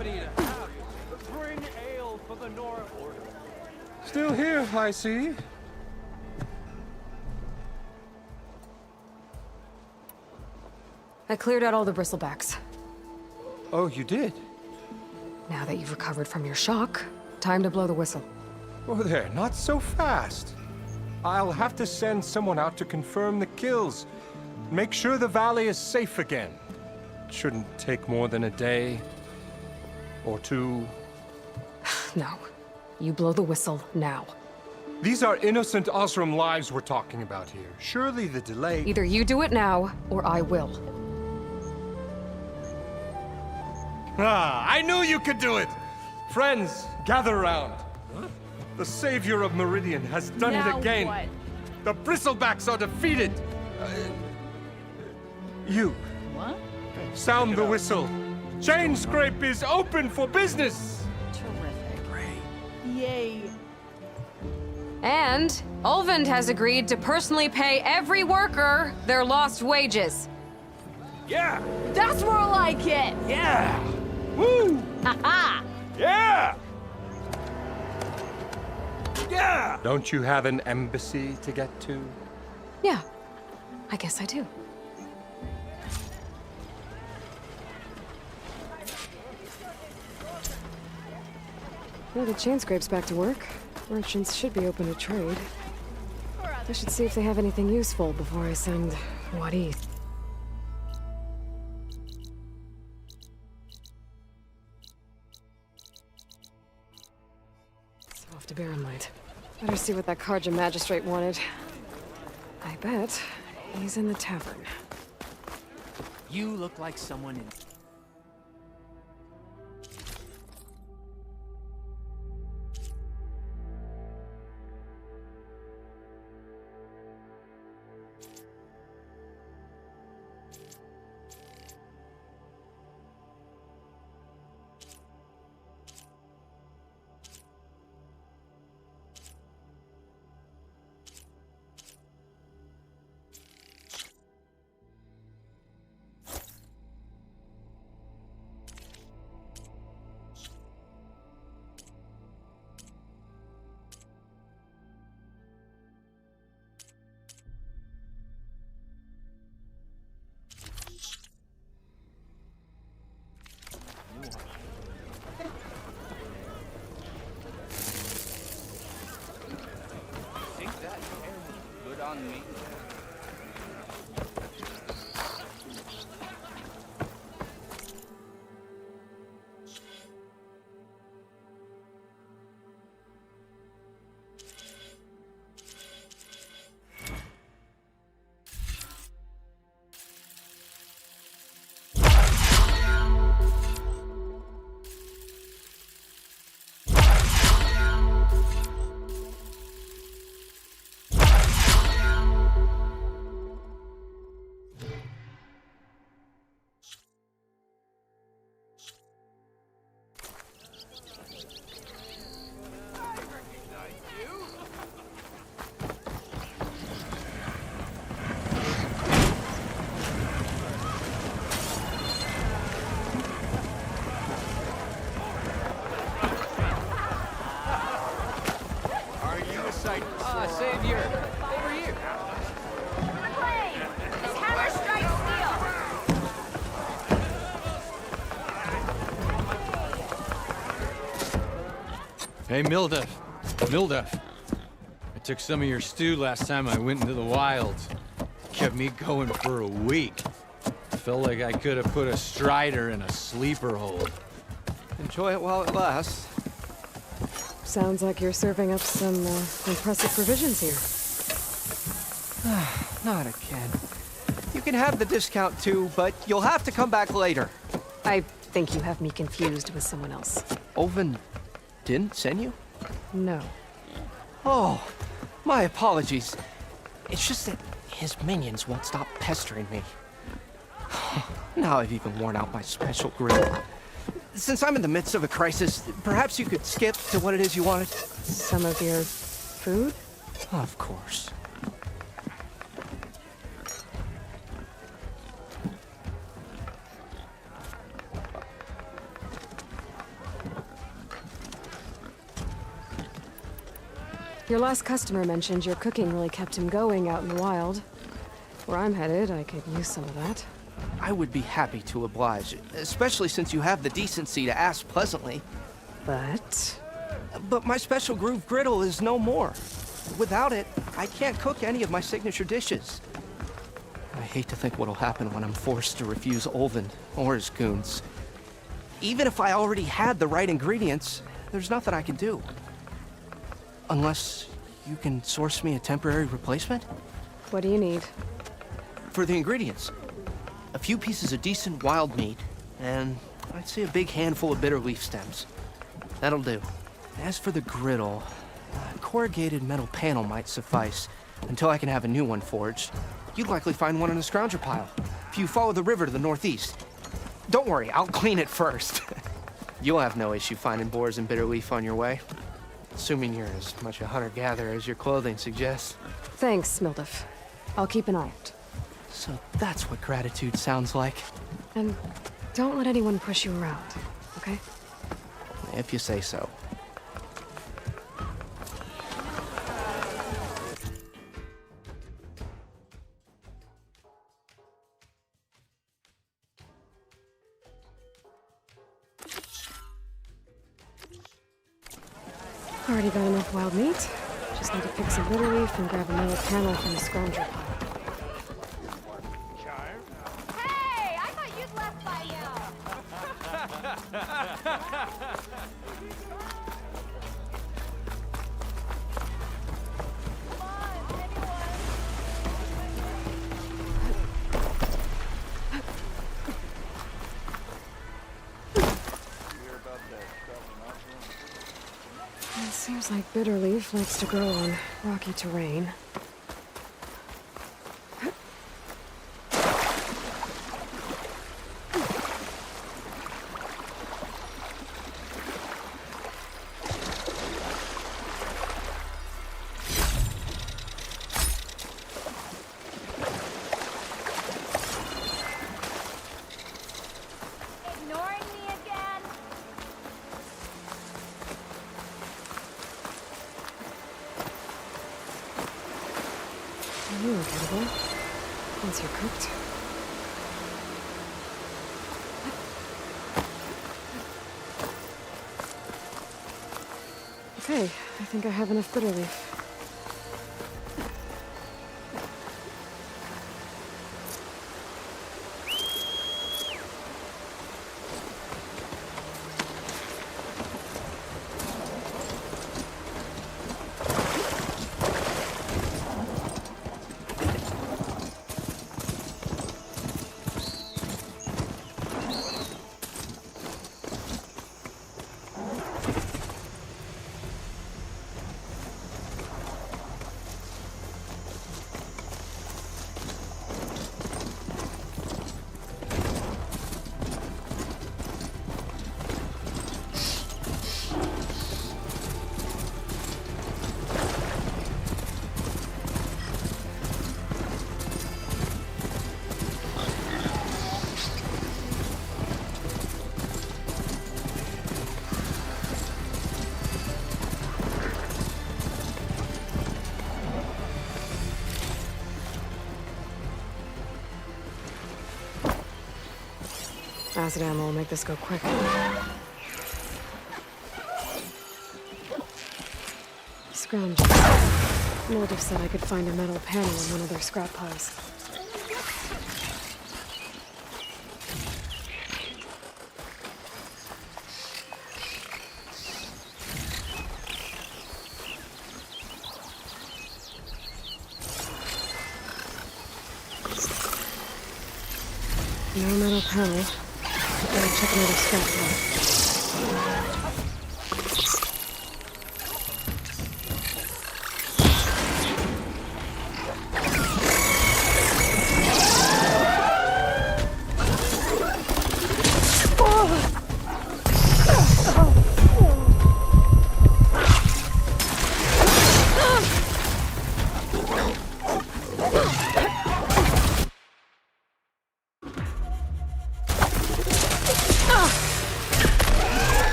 company to have. Bring ale for the Nora Order. Still here, I see. I cleared out all the bristlebacks. Oh, you did? Now that you've recovered from your shock, time to blow the whistle. Oh, there, not so fast. I'll have to send someone out to confirm the kills. Make sure the valley is safe again. It shouldn't take more than a day. Or two. No. You blow the whistle now. These are innocent Osram lives we're talking about here. Surely the delay... Either you do it now, or I will. Ah, I knew you could do it! Friends, gather around. The savior of Meridian has done it again. What? The Bristlebacks are defeated. You, What? sound the whistle. Chainscrape is open for business. Terrific. Yay. And Ulvund has agreed to personally pay every worker their lost wages. Yeah! That's more like it. Yeah! Woo! Haha. Yeah! Yeah! Don't you have an embassy to get to? Yeah, I guess I do. Well, the Chainscrape's back to work. Merchants should be open to trade. I should see if they have anything useful before I send Wadi. So off to Barrenlight. Better see what that Karja magistrate wanted. I bet he's in the tavern. You look like someone in... think that hair was good on me. Savior, over here. McLean, this hammer strikes steel. Hey, Mildef. I took some of your stew last time I went into the wilds. Kept me going for a week. Felt like I could have put a strider in a sleeper hold. Enjoy it while it lasts. Sounds like you're serving up some impressive provisions here. Not again. You can have the discount too, but you'll have to come back later. I think you have me confused with someone else. Oven didn't send you? No. Oh, my apologies. It's just that his minions won't stop pestering me. Now I've even worn out my special grill. Since I'm in the midst of a crisis, perhaps you could skip to what it is you wanted? Some of your food? Of course. Your last customer mentioned your cooking really kept him going out in the wild. Where I'm headed, I could use some of that. I would be happy to oblige, especially since you have the decency to ask pleasantly. But... But my special groove griddle is no more. Without it, I can't cook any of my signature dishes. I hate to think what'll happen when I'm forced to refuse Olvin or his goons. Even if I already had the right ingredients, there's nothing I can do. Unless you can source me a temporary replacement? what do you need? For the ingredients, a few pieces of decent wild meat, and I'd say a big handful of bitter leaf stems. That'll do. As for the griddle, a corrugated metal panel might suffice until I can have a new one forged. You'd likely find one in a scrounger pile if you follow the river to the northeast. Don't worry, I'll clean it first. You'll have no issue finding boars and bitter leaf on your way. Assuming you're as much a hunter-gatherer as your clothing suggests. Thanks, Mildef. I'll keep an eye out. So that's what gratitude sounds like. And don't let anyone push you around, okay? If you say so. Already got enough wild meat. Just need to pick some bitter leaf and grab another panel from the scrounger pile. Hey, I thought you'd left by now. Come on, anyone. It seems like bitter leaf likes to grow on rocky terrain. Ignoring me again? You look edible. Once you're cooked. Okay, I think I have enough bitter leaf. Acid ammo will make this go quick. Scrounge. Mildef said I could find a metal panel in one of their scrap piles. No metal panel. Gotta check another scrap pile.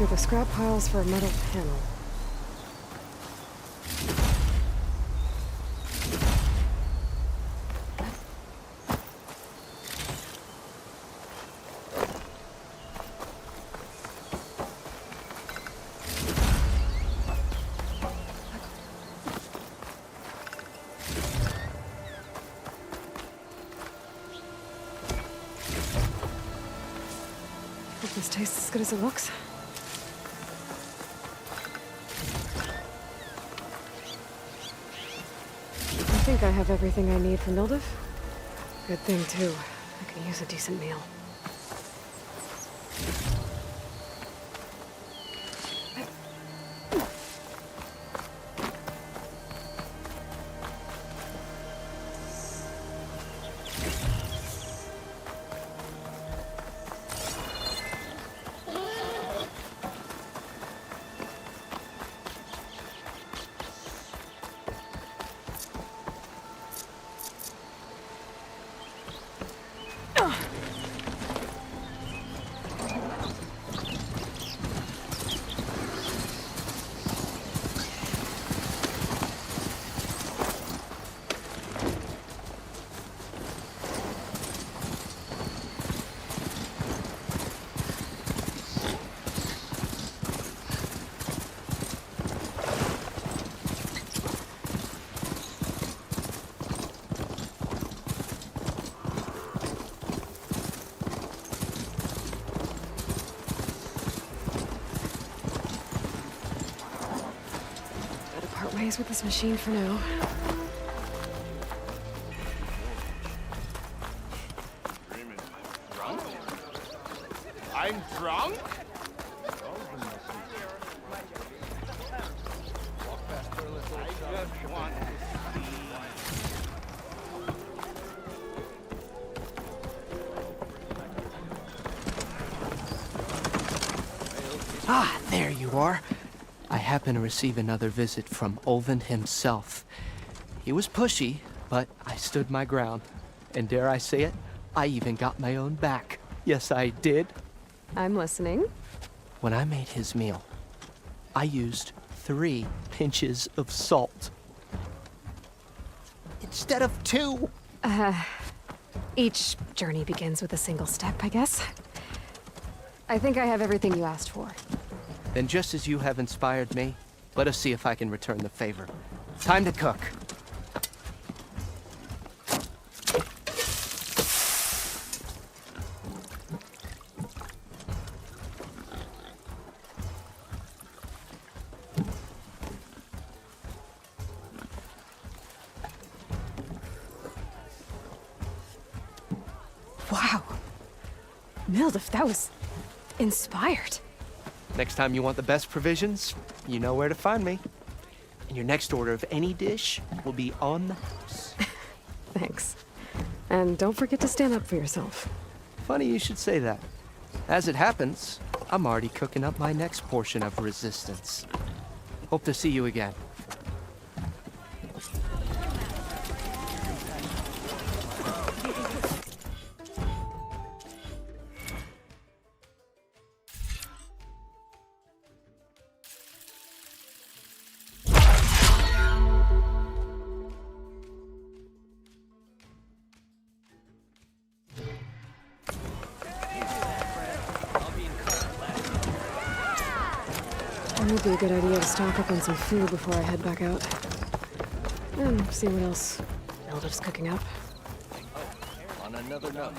through the scrap piles for a metal panel. Hope this tastes as good as it looks. I think I have everything I need for Mildef. Good thing, too. I could use a decent meal. Part ways with this machine for now. I'm drunk? Ah, there you are. I happen to receive another visit from Ulvin himself. He was pushy, but I stood my ground. And dare I say it, I even got my own back. Yes, I did. I'm listening. When I made his meal, I used 3 pinches of salt. Instead of 2. Each journey begins with a single step, I guess. I think I have everything you asked for. Then just as you have inspired me, let us see if I can return the favor. Time to cook. Wow. Mildef, that was inspired. Next time you want the best provisions, you know where to find me. And your next order of any dish will be on the house. Thanks. And don't forget to stand up for yourself. Funny you should say that. As it happens, I'm already cooking up my next portion of resistance. Hope to see you again. It would be a good idea to stock up on some food before I head back out. And see what else Mildef's cooking up. On another note.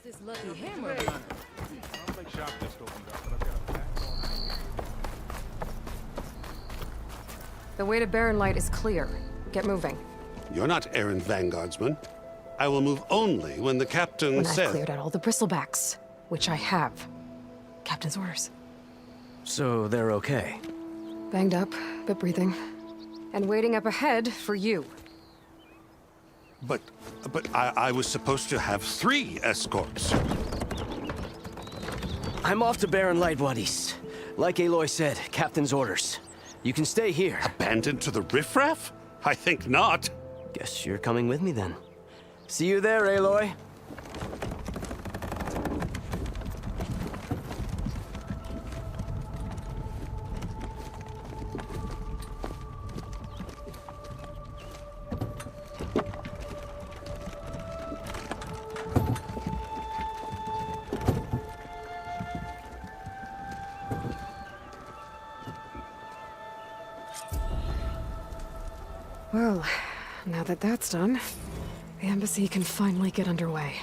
this lucky hammer runner? My shop just opened up, but I've got a pack on. The way to Barren Light is clear. Get moving. You're not errand vanguardsman. I will move only when the captain When I've says... cleared out all the bristlebacks, which I have. Captain's orders. So they're okay. Banged up, but breathing. And waiting up ahead for you. But I was supposed to have 3 escorts. I'm off to Barren Light, Wadis. Like Aloy said, Captain's orders. You can stay here. Abandoned to the riffraff? I think not. Guess you're coming with me then. See you there, Aloy. Well, now that that's done, the embassy can finally get underway.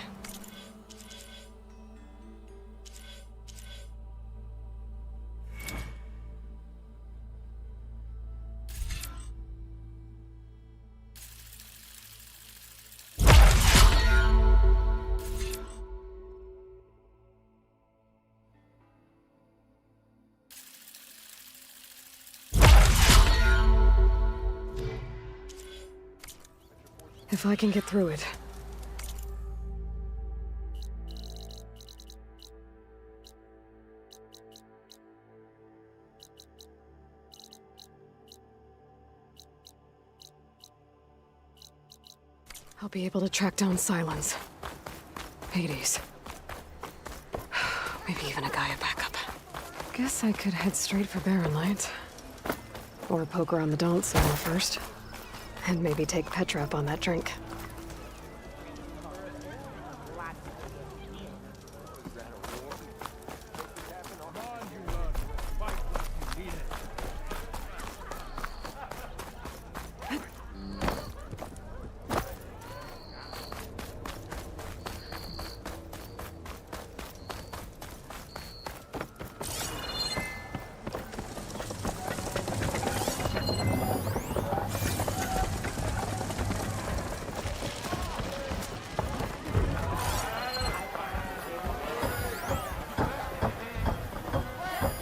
If I can get through it. I'll be able to track down Silence. Hades. Maybe even a Gaia backup. Guess I could head straight for Barren Light. Or poke around the Daunt somewhere first. And maybe take Petra up on that drink.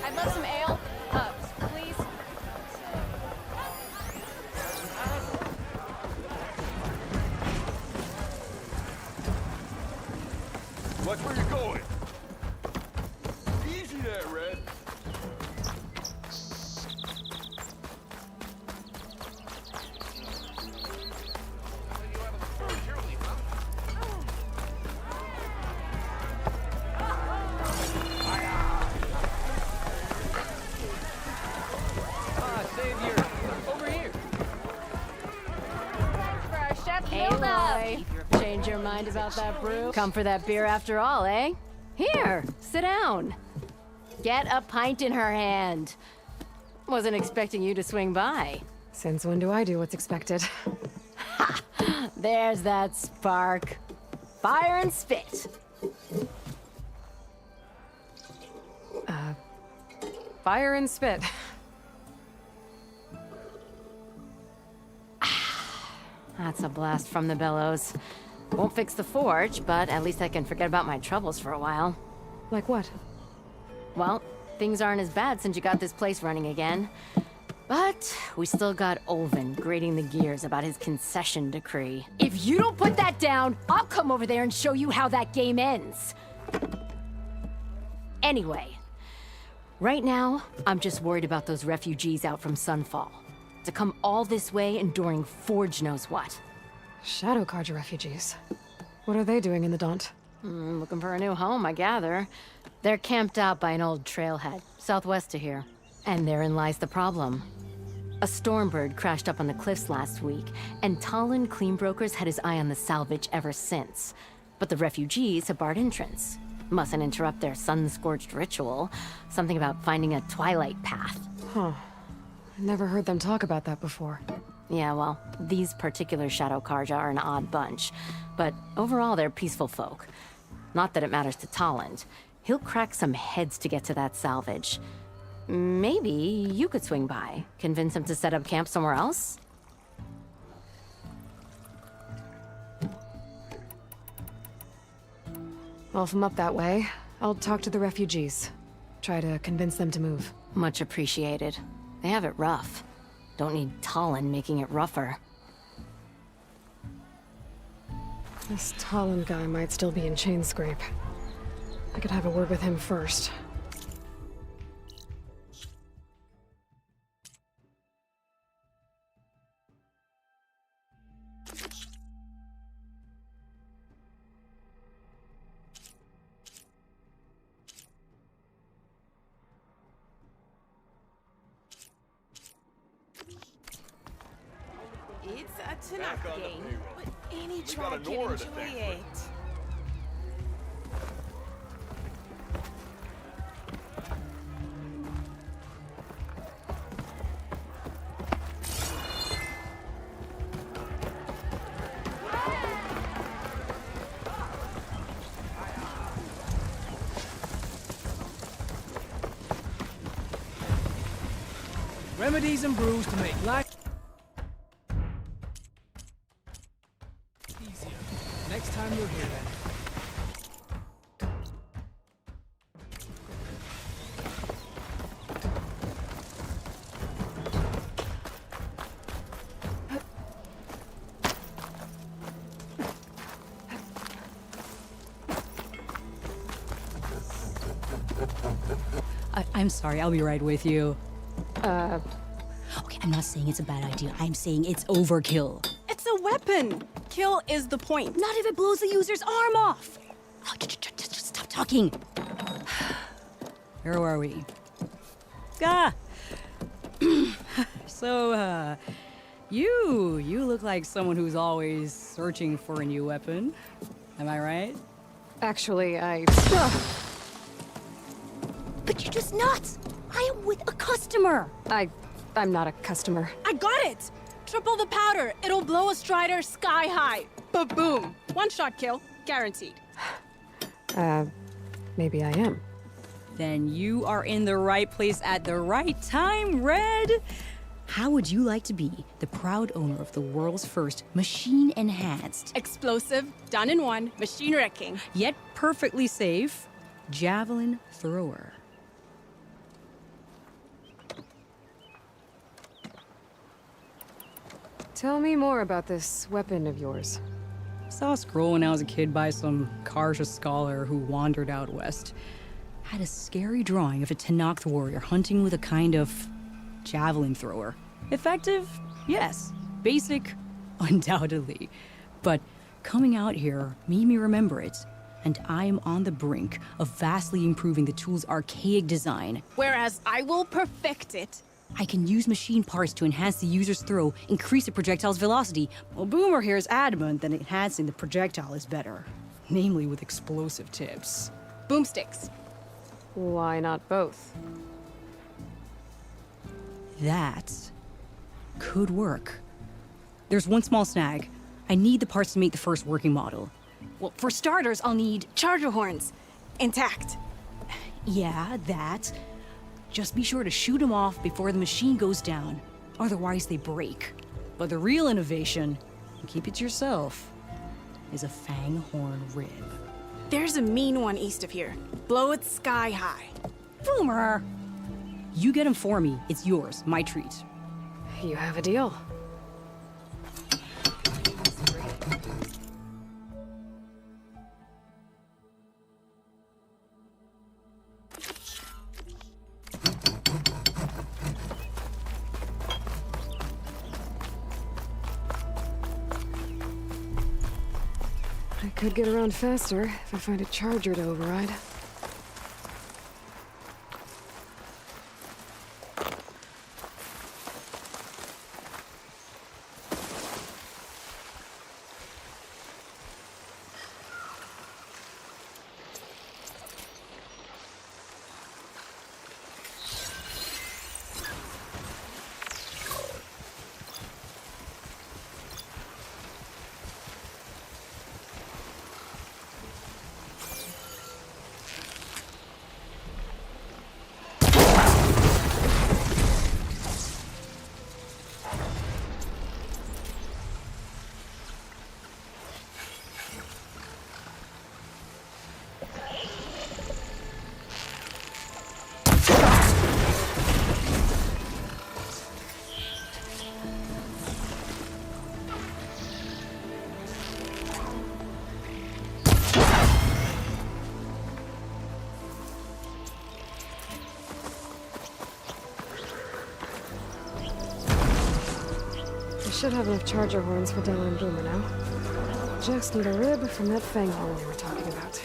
I'd love some ale. Please. Watch where you're going. Easy there, Red. Savior, over here. For our chef, Hey, Aloy. Change your mind about that brew? Come for that beer after all, eh? Here, sit down. Get a pint in her hand. Wasn't expecting you to swing by. Since when do I do what's expected? There's that spark. Fire and spit. Fire and spit. That's a blast from the bellows. Won't fix the forge, but at least I can forget about my troubles for a while. Like what? Well, things aren't as bad since you got this place running again. But we still got Olvin grating the gears about his concession decree. If you don't put that down, I'll come over there and show you how that game ends. Anyway, right now, I'm just worried about those refugees out from Sunfall. To come all this way enduring Forge knows what. Shadow Carja refugees. What are they doing in the Daunt? Looking for a new home, I gather. They're camped out by an old trailhead, southwest of here. And therein lies the problem. A Stormbird crashed up on the cliffs last week, and Talon Cleanbrokers had his eye on the salvage ever since. But the refugees have barred entrance. Mustn't interrupt their sun-scorched ritual. Something about finding a twilight path. Huh. Never heard them talk about that before. Yeah, well, these particular Shadow Carja are an odd bunch. But overall, they're peaceful folk. Not that it matters to Tolland. He'll crack some heads to get to that salvage. Maybe you could swing by, convince him to set up camp somewhere else? Well, if I'm up that way, I'll talk to the refugees. Try to convince them to move. Much appreciated. They have it rough. Don't need Tolland making it rougher. This Tolland guy might still be in Chainscrape. I could have a word with him first. It's a Tanakh game, but any tribe can enjoy it. Remedies and brews to make life easier. Next time you're here, then. I'm sorry, I'll be right with you. Okay, I'm not saying it's a bad idea. I'm saying it's overkill. It's a weapon. Kill is the point. Not if it blows the user's arm off. Oh, just stop talking. Where are we? So, you look like someone who's always searching for a new weapon. Am I right? Actually, But you're just nuts. I am with a customer. I'm not a customer. I got it. Triple the powder. It'll blow a Strider sky high. Ba-boom. One-shot kill. Guaranteed. Maybe I am. Then you are in the right place at the right time, Red. How would you like to be the proud owner of the world's first machine-enhanced, Explosive, done in one, machine wrecking. yet perfectly safe, javelin thrower? Tell me more about this weapon of yours. Saw a scroll when I was a kid by some Karja scholar who wandered out west. Had a scary drawing of a Tanakh warrior hunting with a kind of javelin thrower. Effective? Yes. Basic? Undoubtedly. But coming out here made me remember it, and I am on the brink of vastly improving the tool's archaic design. Whereas I will perfect it. I can use machine parts to enhance the user's throw, increase the projectile's velocity. Well, Boomer here is adamant that enhancing the projectile is better, namely with explosive tips. Boomsticks. Why not both? That could work. There's one small snag. I need the parts to make the first working model. Well, for starters, I'll need charger horns. Intact. Yeah, that. Just be sure to shoot them off before the machine goes down. Otherwise, they break. But the real innovation, and keep it to yourself, is a fang horn rib. There's a mean one east of here. Blow it sky high. Boomer! You get him for me. It's yours. My treat. You have a deal. I could get around faster if I find a charger to override. should have enough charger horns for Della and Boomer now. Just need a rib from that fanghorn we were talking about.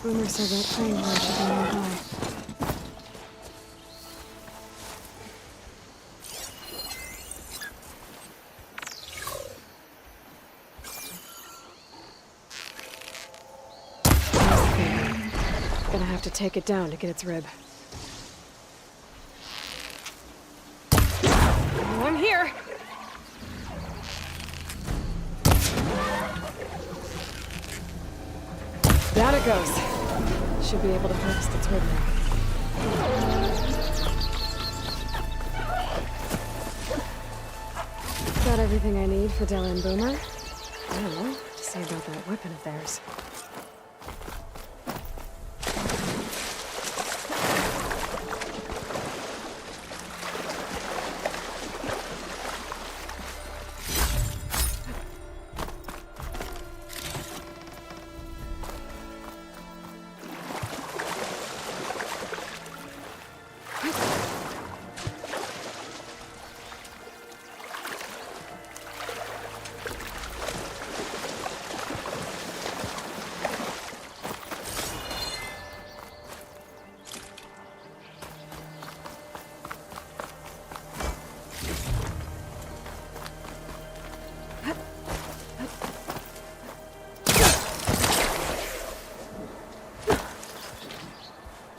Boomer said that fanghorn should be nearby. Gonna have to take it down to get its rib. Oh, I'm here! Down it goes. Should be able to harvest its rib now. Got everything I need for Della and Boomer. I don't know what to say about that weapon of theirs.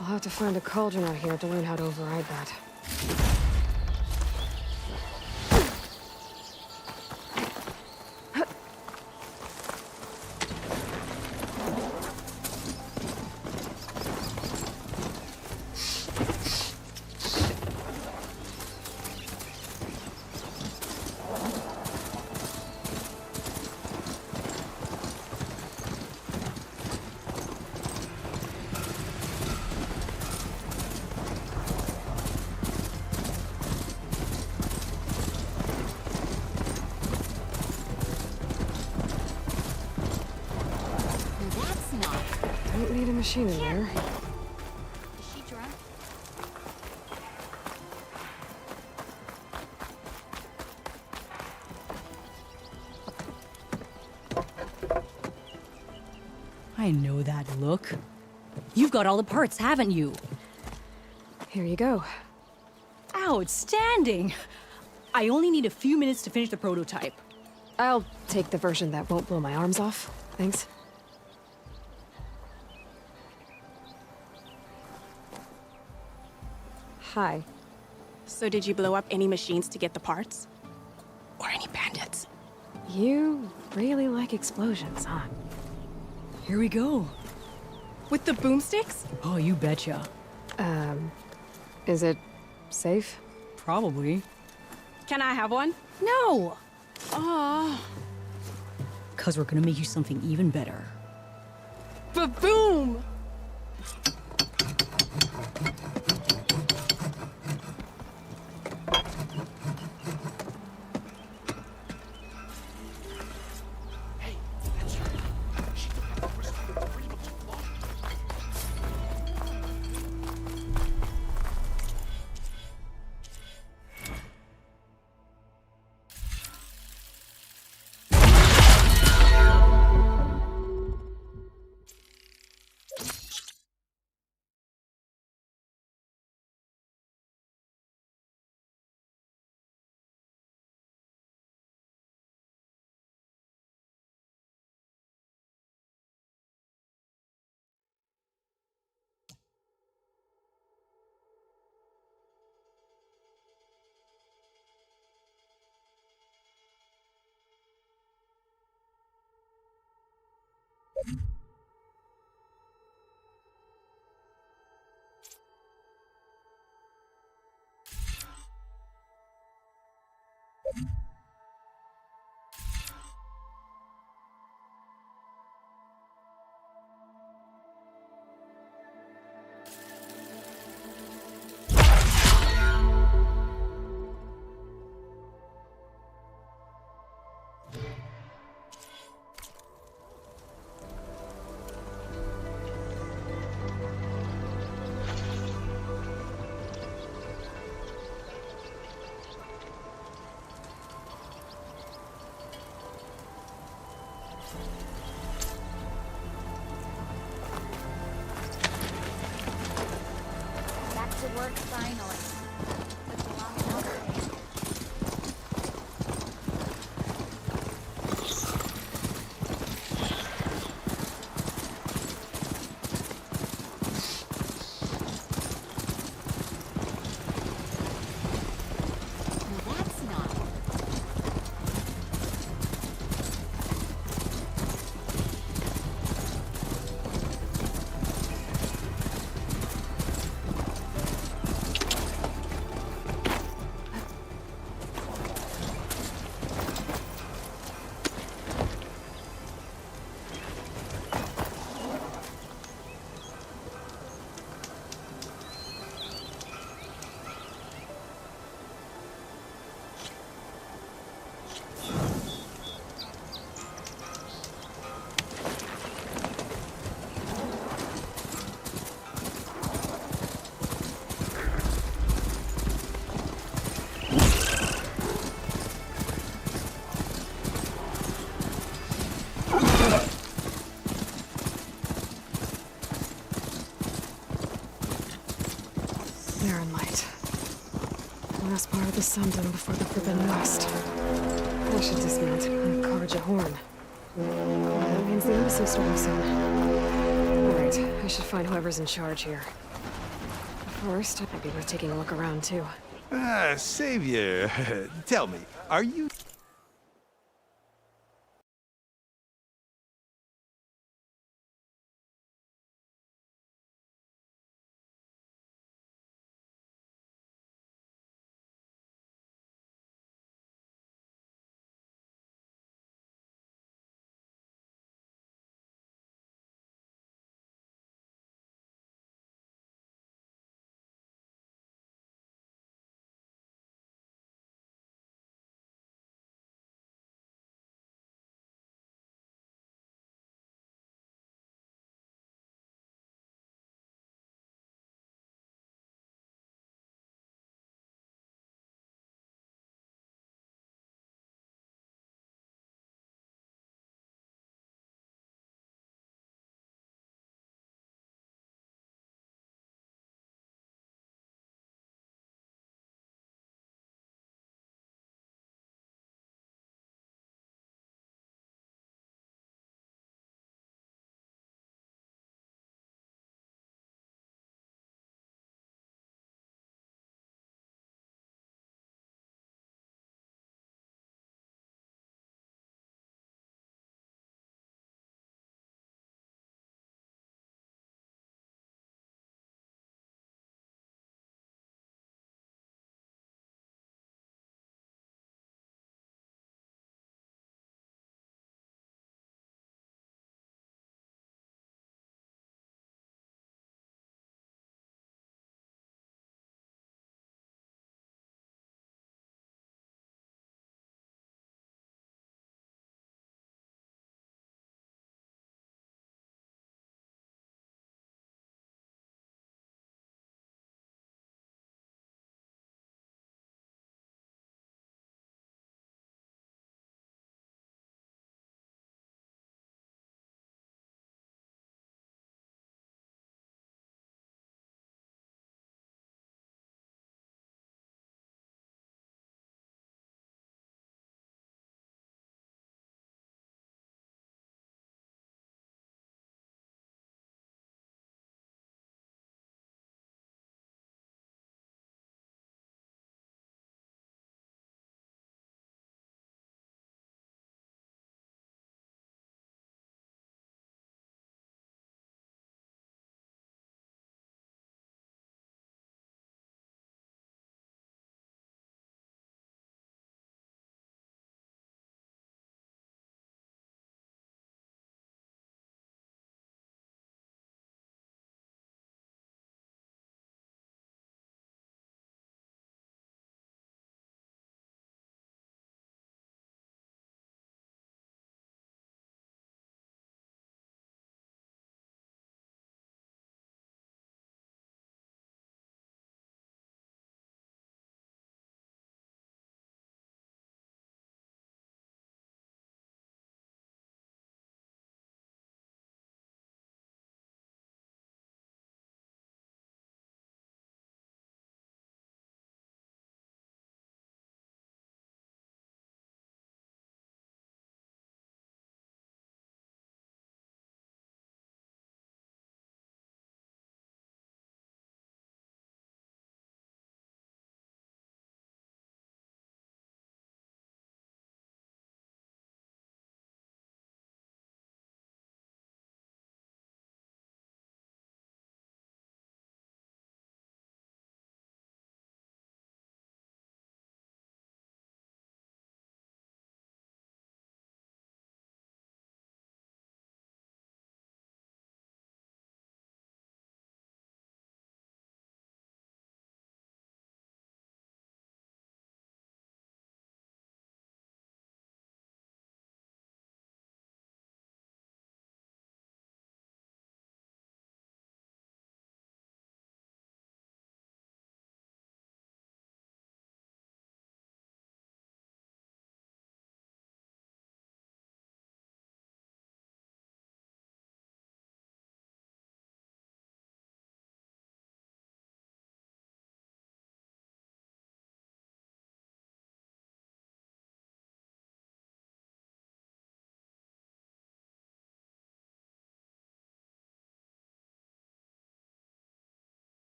I'll have to find a cauldron out here to learn how to override that. Don't need a machine in there. Is she drunk? I know that look. You've got all the parts, haven't you? Here you go. Outstanding! I only need a few minutes to finish the prototype. I'll take the version that won't blow my arms off. Thanks. Hi. So did you blow up any machines to get the parts? Or any panic? You really like explosions, huh? Here we go. With the boomsticks? Oh, you betcha. Is it safe? Probably. Can I have one? No! Oh, Cause we're gonna make you something even better. ba-boom! Back to work finally. Took a long enough day. Well, that's not. Mirren light. Last part of the Sundom before the Forbidden West. I should dismount and carve a horn. That means the embassy's starting soon. Alright, I should find whoever's in charge here. First, it might be worth taking a look around, too. Savior, tell me, are you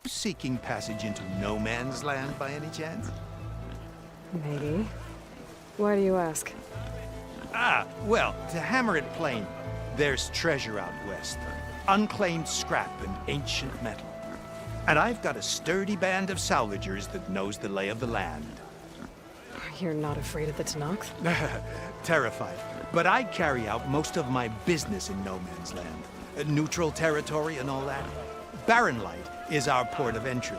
seeking passage into no man's land by any chance? Maybe. Why do you ask? Ah, well, to hammer it plain, there's treasure out west. Unclaimed scrap and ancient metal. And I've got a sturdy band of salvagers that knows the lay of the land. You're not afraid of the Tenakth? Terrified. But I carry out most of my business in no man's land. Neutral territory and all that. Barren Light is our port of entry.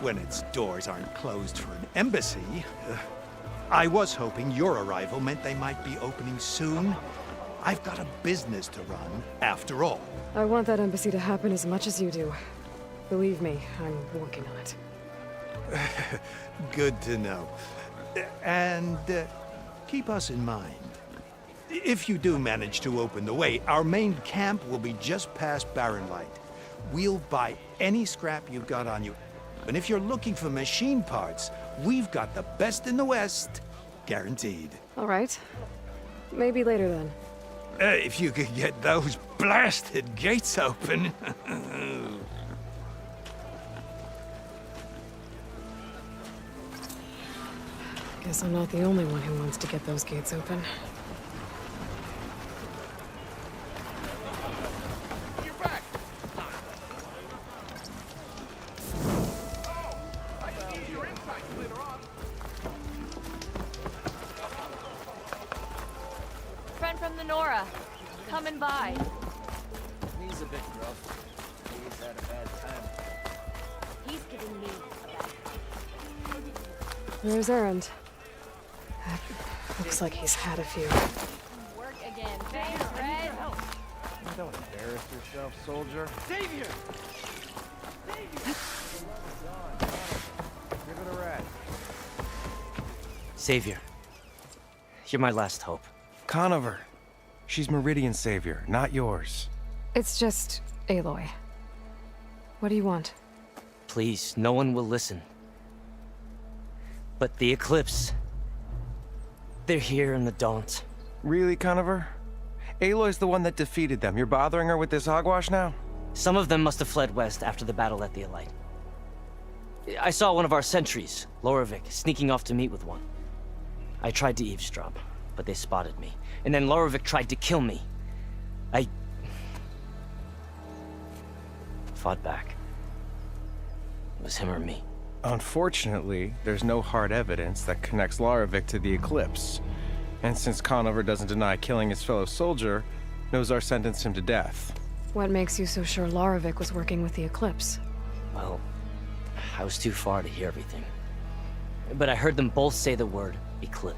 When its doors aren't closed for an embassy. I was hoping your arrival meant they might be opening soon. I've got a business to run, after all. I want that embassy to happen as much as you do. Believe me, I'm working on it. Good to know. And keep us in mind. If you do manage to open the way, our main camp will be just past Barren Light. We'll buy any scrap you've got on you. And if you're looking for machine parts, we've got the best in the West. Guaranteed. All right. Maybe later then. If you could get those blasted gates open. Guess I'm not the only one who wants to get those gates open. Friend from the Nora. Coming by. He's a bit rough. He's had a bad time. He's giving me a bad Where's Erend? Looks like he's had a few. work again. Thanks, Red. Don't embarrass yourself, soldier. Savior! Give it a rest. Savior, you're my last hope. Conover. She's Meridian's savior, not yours. It's just Aloy. What do you want? Please, no one will listen. But the Eclipse... they're here in the Daunt. Really, Conover? Aloy's the one that defeated them. You're bothering her with this hogwash now? Some of them must have fled west after the battle at the Elite. I saw one of our sentries, Loravik, sneaking off to meet with one. I tried to eavesdrop, but they spotted me. And then Loravik tried to kill me. I... fought back. It was him or me. Unfortunately, there's no hard evidence that connects Loravik to the Eclipse. And since Conover doesn't deny killing his fellow soldier, Nozar sentenced him to death. What makes you so sure Loravik was working with the Eclipse? Well, I was too far to hear everything. But I heard them both say the word Eclipse.